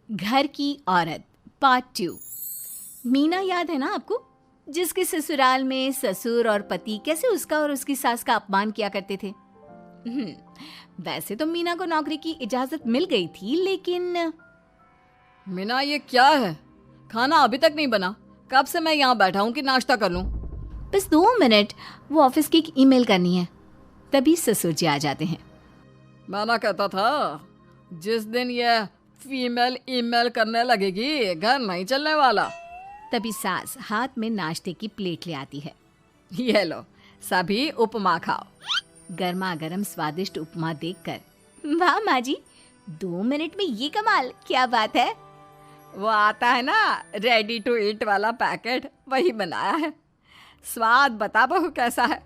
घर की औरत पार्ट 2। मीना याद है ना आपको, जिसके ससुराल में ससुर और पति कैसे उसका और उसकी सास का अपमान किया करते थे। वैसे तो मीना को नौकरी की इजाजत मिल गई थी, लेकिन मीना, ये क्या है? खाना अभी तक नहीं बना। कब से मैं यहाँ बैठा हूँ कि नाश्ता कर लूँ। बस 2 मिनट, वो ऑफिस की एक ईमेल करनी है। तभी ससुर जी आ जाते हैं। मैंने कहता था जिस दिन ये फीमेल ईमेल करने लगेगी घर नहीं चलने वाला। तभी सास हाथ में नाश्ते की प्लेट ले आती है। ये लो, सभी उपमा खाओ। गर्मा गर्म स्वादिष्ट उपमा देखकर वाह माँ जी, 2 मिनट में ये कमाल, क्या बात है। वो आता है ना रेडी टू ईट वाला पैकेट, वही बनाया है। स्वाद बता बहू कैसा है।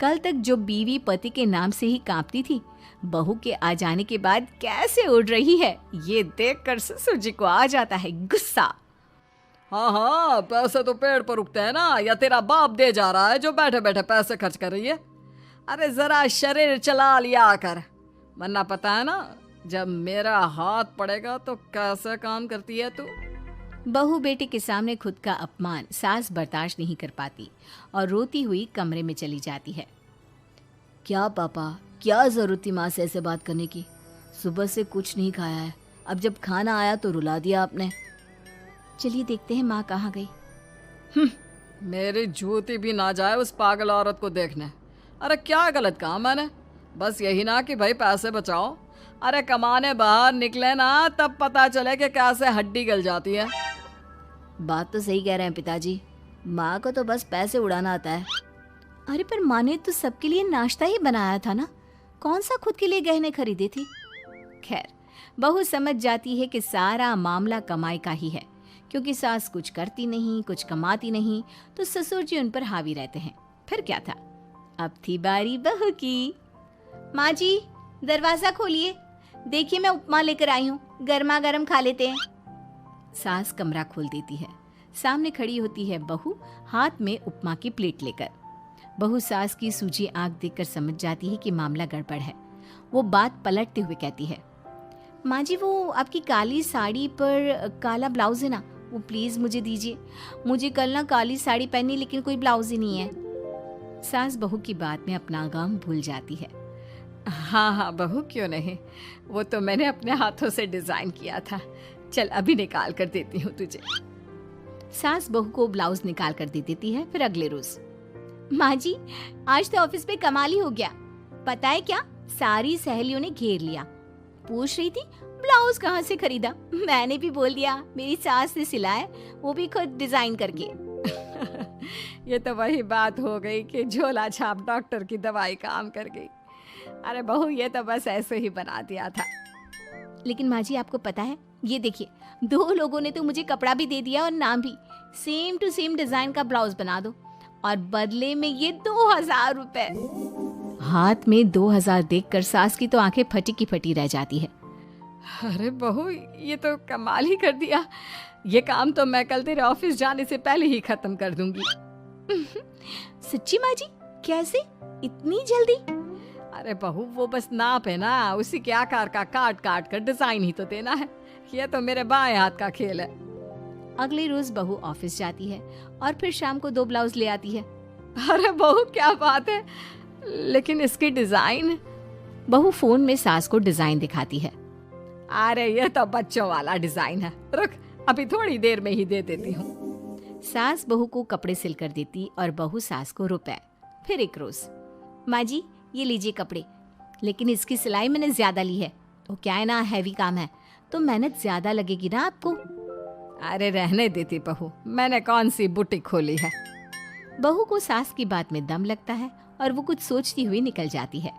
कल तक जो बीवी पति के नाम से ही कांपती थी, बहू के आ जाने के बाद कैसे उड़ रही है, ये देखकर ससुर जी को आ जाता है गुस्सा। हाँ, पैसे तो पेड़ पर उगते हैं ना, या तेरा बाप दे जा रहा है जो बैठे बैठे पैसे खर्च कर रही है। अरे जरा शरीर चला लिया कर, वरना पता है ना जब मेरा हाथ पड़ेगा तो कैसे काम करती है तू। बहू बेटे के सामने खुद का अपमान सास बर्दाश्त नहीं कर पाती और रोती हुई कमरे में चली जाती है। क्या पापा, क्या जरूरत थी माँ से ऐसे बात करने की? सुबह से कुछ नहीं खाया है, अब जब खाना आया तो रुला दिया आपने। चलिए देखते हैं माँ कहाँ गई। मेरी जूती भी ना जाए उस पागल औरत को देखने। अरे क्या गलत कहा मैंने? बस यही ना कि भाई पैसे बचाओ। अरे कमाने बाहर निकले ना तब पता चले कि कैसे हड्डी गल जाती है। बात तो सही कह रहे हैं पिताजी, माँ को तो बस पैसे उड़ाना आता है। अरे पर माँ ने तो सबके लिए नाश्ता ही बनाया था ना, कौन सा खुद के लिए गहने खरीदे थे। खैर, बहू समझ जाती है कि सारा मामला कमाई का ही है, क्योंकि सास कुछ करती नहीं, कुछ कमाती नहीं, तो ससुर जी उन पर हावी रहते हैं। फिर क्या था, अब थी बारी बहू की। माँ जी, दरवाजा खोलिए, देखिए मैं उपमा लेकर आई हूँ, गर्मा गर्म खा लेते हैं। सास कमरा खोल देती है। सामने खड़ी होती है बहू, हाथ में उपमा की प्लेट लेकर। बहू सास की सूजी आंख देखकर समझ जाती है कि मामला गड़बड़ है। वो बात पलटते हुए कहती है, माँ जी वो आपकी काली साड़ी पर काला ब्लाउज है ना, वो प्लीज मुझे दीजिए। मुझे कल ना काली साड़ी पहनी, लेकिन कोई ब्लाउज ही नहीं है। सास बहू की बात में अपना गम भूल जाती है। हाँ बहू, क्यों नहीं, वो तो मैंने अपने हाथों से डिजाइन किया था। चल अभी निकाल कर देती हूँ तुझे। सास बहू को ब्लाउज निकाल कर दे देती है। फिर अगले रोज, माँ जी आज तो ऑफिस पे कमाल ही हो गया। पता है क्या, सारी सहेलियों ने घेर लिया, पूछ रही थी ब्लाउज कहाँ से खरीदा। मैंने भी बोल दिया मेरी सास ने सिलाया, वो भी खुद डिजाइन करके। ये तो वही बात हो गई कि झोला छाप डॉक्टर की दवाई काम कर गई। अरे बहू, ये तो बस ऐसे ही बना दिया था। लेकिन माँ जी आपको पता है, ये देखिए 2 लोगों ने तो मुझे कपड़ा भी दे दिया और नाम भी, सेम टू सेम डिजाइन का ब्लाउज बना दो, और बदले में ये 2000 रुपए। हाथ में 2000 देखकर सास की तो आंखें फटी की फटी रह जाती है। अरे बहू, ये तो कमाल ही कर दिया। ये काम तो मैं कल तेरे ऑफिस जाने से पहले ही खत्म कर दूंगी। सच्ची माँ जी, कैसे इतनी जल्दी? अरे बहू, वो बस नाप है ना, उसी के आकार का काट काट कर डिजाइन ही तो देना है। ये तो मेरे बाएं हाथ का खेल है। अगले रोज बहू ऑफिस जाती है और फिर शाम को 2 ब्लाउज ले आती है। अरे बहू, क्या बात है, लेकिन इसकी डिजाइन। बहू फोन में सास को डिजाइन दिखाती है। अरे ये तो बच्चों वाला डिजाइन है, रुक अभी थोड़ी देर में ही दे देती हूँ। सास बहू को कपड़े सिल कर देती और बहू सास को रुपए। फिर एक रोज, माँ जी ये लीजिए कपड़े, लेकिन इसकी सिलाई मैंने ज्यादा ली है। तो क्या है ना, हैवी काम है तो मेहनत ज्यादा लगेगी ना आपको। अरे रहने देती बहू, मैंने कौन सी बुटीक खोली है। बहू को सास की बात में दम लगता है और वो कुछ सोचती हुई निकल जाती है।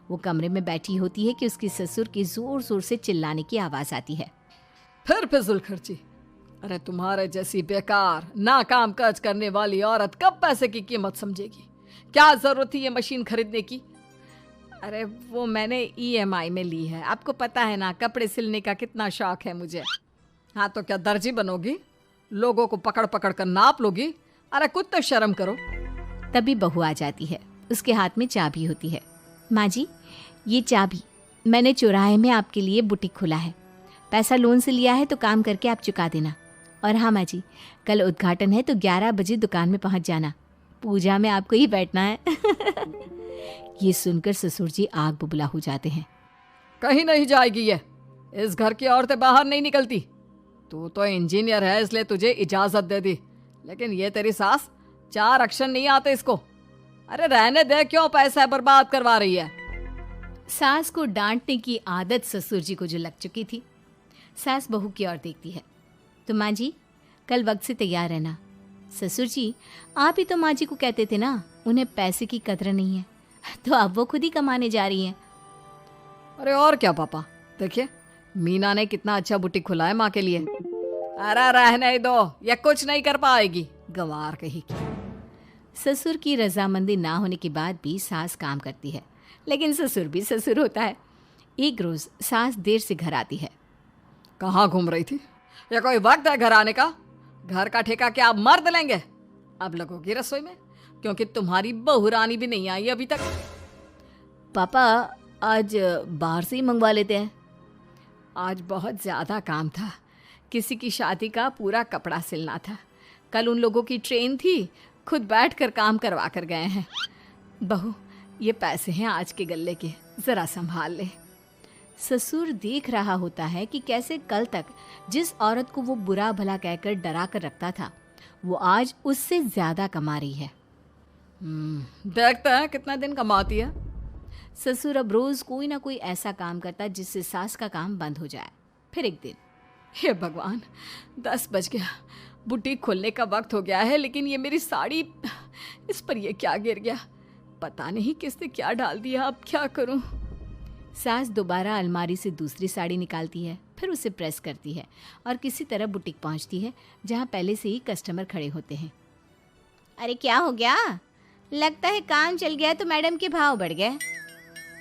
वो कमरे में बैठी होती है कि उसके ससुर की जोर जोर से चिल्लाने की आवाज आती है। फिर फिजूल खर्ची। अरे तुम्हारे जैसी बेकार नाकाम काज करने वाली औरत कब पैसे की कीमत समझेगी। क्या जरूरत थी ये मशीन खरीदने की? अरे वो मैंने EMI में ली है, आपको पता है ना कपड़े सिलने का कितना शौक है मुझे। हाँ तो क्या दर्जी बनोगी, लोगों को पकड़ पकड़ कर नाप लोगी? अरे कुछ तो शर्म करो। तभी बहू आ जाती है, उसके हाथ में चाबी होती है। माँ जी ये चाबी, मैंने चौराहे में आपके लिए बुटीक खोला है, पैसा लोन से लिया है तो काम करके आप चुका देना। और हाँ माँ जी, कल उद्घाटन है तो 11 बजे दुकान में पहुँच जाना, पूजा में आपको ही बैठना है। ये सुनकर ससुर जी आग बबूला हो जाते हैं। कहीं नहीं जाएगी ये, इस घर की औरतें बाहर नहीं निकलती। तू तो इंजीनियर है इसलिए तुझे इजाजत दे दी, लेकिन ये तेरी सास 4 अक्षर नहीं आते इसको। अरे रहने दे, क्यों पैसा बर्बाद करवा रही है। सास को डांटने की आदत ससुर जी को जो लग चुकी थी। सास बहू की ओर देखती है। तो माँ जी कल वक्त से तैयार रहना। ससुर जी आप ही तो माँ जी को कहते थे ना उन्हें पैसे की कदर नहीं है, तो अब वो खुद ही कमाने जा रही हैं। अरे और क्या पापा, देखिए मीना ने कितना अच्छा बुटीक खुला है माँ के लिए। अरे रहने दो, ये कुछ नहीं कर पाएगी, गंवार कही की। ससुर की रजामंदी ना होने के बाद भी सास काम करती है, लेकिन ससुर भी ससुर होता है। एक रोज सास देर से घर आती है। कहाँ घूम रही थी? ये कोई वक्त है घर आने का? घर का ठेका क्या आप मर्द लेंगे? अब लगोगी रसोई में, क्योंकि तुम्हारी बहू रानी भी नहीं आई अभी तक। पापा आज बाहर से ही मंगवा लेते हैं। आज बहुत ज़्यादा काम था, किसी की शादी का पूरा कपड़ा सिलना था। कल उन लोगों की ट्रेन थी, खुद बैठकर काम करवा कर गए हैं। बहू ये पैसे हैं आज के गल्ले के, ज़रा संभाल ले। ससुर देख रहा होता है कि कैसे कल तक जिस औरत को वो बुरा भला कहकर डरा कर रखता था वो आज उससे ज़्यादा कमा रही है। देखते हैं कितना दिन कमाती है। ससुर अब रोज़ कोई ना कोई ऐसा काम करता जिससे सास का काम बंद हो जाए। फिर एक दिन, हे भगवान 10 बज गया, बुटीक खोलने का वक्त हो गया है, लेकिन ये मेरी साड़ी, इस पर ये क्या गिर गया? पता नहीं किसने क्या डाल दिया, अब क्या करूं? सास दोबारा अलमारी से दूसरी साड़ी निकालती है, फिर उसे प्रेस करती है और किसी तरह बुटीक पहुंचती है जहां पहले से ही कस्टमर खड़े होते हैं। अरे क्या हो गया? लगता है काम चल गया तो मैडम के भाव बढ़ गए।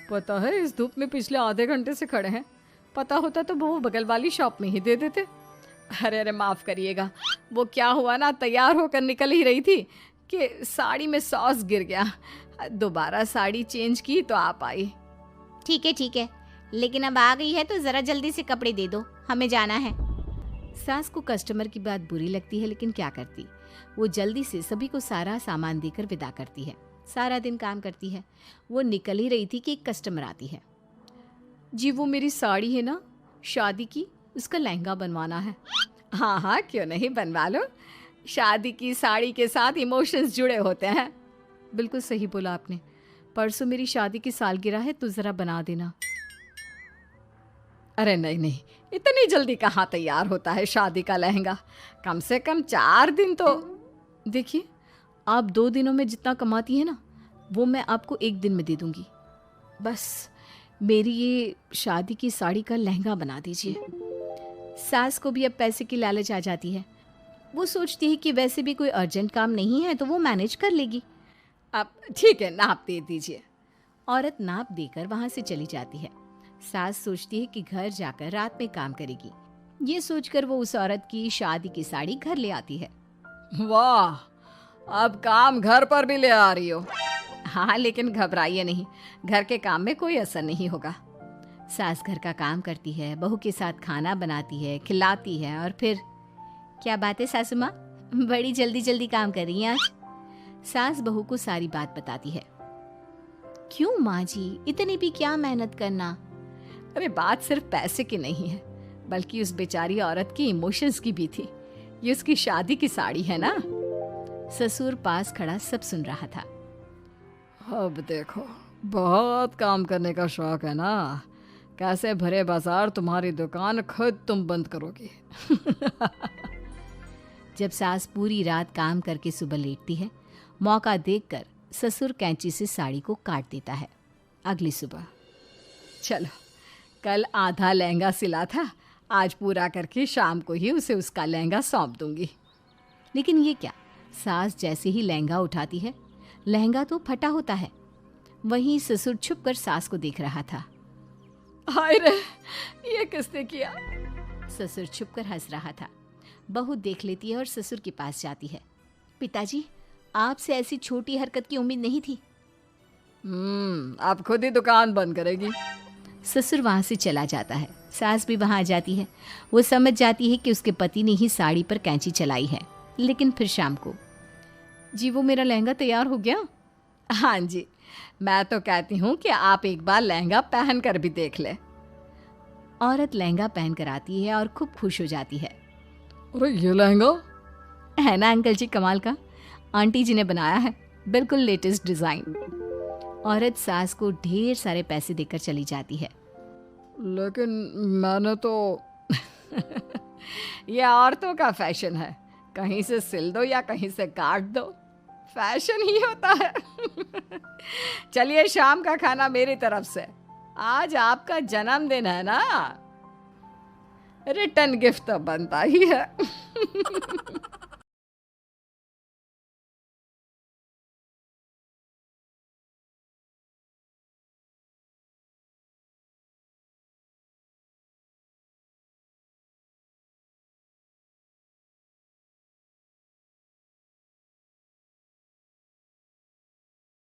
पता है इस धूप में पिछले आधे घंटे से खड़े हैं, पता होता तो वो बगल वाली शॉप में ही दे देते। अरे अरे माफ़ करिएगा, वो क्या हुआ ना, तैयार होकर निकल ही रही थी कि साड़ी में सॉस गिर गया। दोबारा साड़ी चेंज की तो आप आई। ठीक है, लेकिन अब आ गई है तो ज़रा जल्दी से कपड़े दे दो, हमें जाना है। सास को कस्टमर की बात बुरी लगती है, लेकिन क्या करती, वो जल्दी से सभी को सारा सामान देकर विदा करती है। सारा दिन काम करती है। वो निकल ही रही थी कि एक कस्टमर आती है। जी वो मेरी साड़ी है ना शादी की, उसका लहंगा बनवाना है। हाँ हाँ क्यों नहीं, बनवा लो। शादी की साड़ी के साथ इमोशंस जुड़े होते हैं। बिल्कुल सही बोला आपने, परसों मेरी शादी की सालगिरह है तो ज़रा बना देना। अरे नहीं, इतनी जल्दी कहाँ तैयार होता है शादी का लहंगा, कम से कम 4 दिन तो। देखिए आप 2 दिनों में जितना कमाती है ना वो मैं आपको 1 दिन में दे दूंगी। बस मेरी ये शादी की साड़ी का लहंगा बना दीजिए। सास को भी अब पैसे की लालच आ जाती है। वो सोचती है कि वैसे भी कोई अर्जेंट काम नहीं है तो वो मैनेज कर लेगी। अब ठीक है, नाप दे दीजिए। औरत नाप देकर वहाँ से चली जाती है। सास सोचती है कि घर जाकर रात में काम करेगी। ये सोचकर वो उस औरत की शादी की साड़ी घर ले आती है। वाह, अब काम घर पर भी ले आ रही हो। हाँ लेकिन घबराइए नहीं, घर के काम में कोई असर नहीं होगा। सास घर का काम करती है, बहू के साथ खाना बनाती है, खिलाती है और फिर क्या बात है सासू माँ, बड़ी जल्दी जल्दी काम कर रही हैं आज। सास बहू को सारी बात बताती है। क्यों माँ जी, इतनी भी क्या मेहनत करना? अरे बात सिर्फ पैसे की नहीं है, बल्कि उस बेचारी औरत की इमोशंस की भी थी। ये उसकी शादी की साड़ी है ना। ससुर पास खड़ा सब सुन रहा था। अब देखो, बहुत काम करने का शौक है ना, कैसे भरे बाजार तुम्हारी दुकान खुद तुम बंद करोगी। जब सास पूरी रात काम करके सुबह लेटती है, मौका देखकर ससुर कैंची से साड़ी को काट देता है। अगली सुबह, चलो कल आधा लहंगा सिला था, आज पूरा करके शाम को ही उसे उसका लहंगा सौंप दूंगी। लेकिन ये क्या, सास जैसे ही लहंगा उठाती है, लहंगा तो फटा होता है। वहीं ससुर छुप कर सास को देख रहा था। हाय रे, ये किसने किया? ससुर छुप कर हंस रहा था। बहू देख लेती है और ससुर के पास जाती है। पिताजी, आपसे ऐसी छोटी हरकत की उम्मीद नहीं थी। आप खुद ही दुकान बंद करेगी। ससुर वहां से चला जाता है। सास भी वहाँ आ जाती है। वो समझ जाती है कि उसके पति ने ही साड़ी पर कैंची चलाई है। लेकिन फिर शाम को, जी वो मेरा लहंगा तैयार हो गया? हाँ जी, मैं तो कहती हूँ कि आप एक बार लहंगा पहन कर भी देख ले। औरत लहंगा पहन कर आती है और खूब खुश हो जाती है। अरे ये लहंगा है ना अंकल जी कमाल का, आंटी जी ने बनाया है, बिल्कुल लेटेस्ट डिज़ाइन। औरत सास को ढेर सारे पैसे देकर चली जाती है। लेकिन मैंने तो ये औरतों का फैशन है, कहीं से सिल दो या कहीं से काट दो, फैशन ही होता है। चलिए शाम का खाना मेरी तरफ से, आज आपका जन्मदिन है ना, रिटर्न गिफ्ट तो बनता ही है।